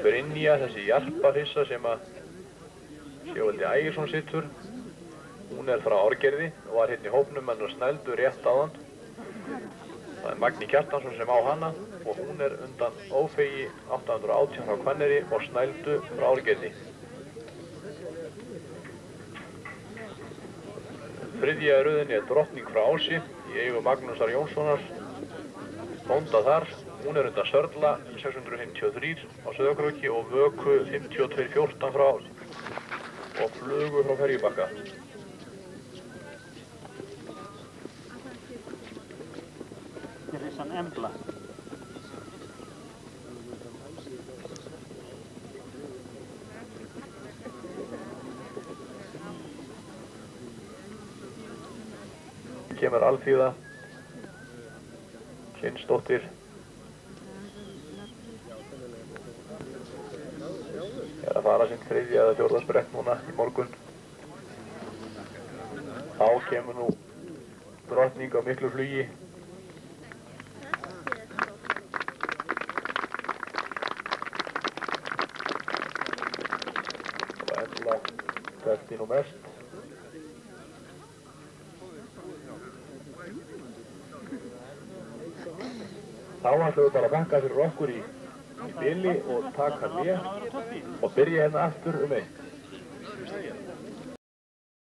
Brynja, þessi jarpahrissa sem að Sigvaldi Ægisson sittur, hún er frá Árgerði og var hérna í hópnum hennar Snældu rétt áðan. Það er Magni Kjartansson sem á hana og hún er undan Ófeigi 818 frá Hvanneyri og Snældu frá Árgerði. Þriðja röðinni er Drottning frá Ási í eigu Magnúsar Jónssonar, bónda þar. Hún er undan Sörla 653 á Sauðárkróki og Vöku 5214 frá Ási og Flugu frá Ferjubakka. Þetta er þessan Embla. Kemur Alfíða Kynnsdóttir. Er að fara sinn þriðja eða fjórða sprett núna í morgun. Þá kemur nú Drottning á miklu flugi. Og Embla tefti nú mest. Þá ætlum við bara að bakka fyrir okkur í bili og taka hlé og byrja hérna aftur um eitt.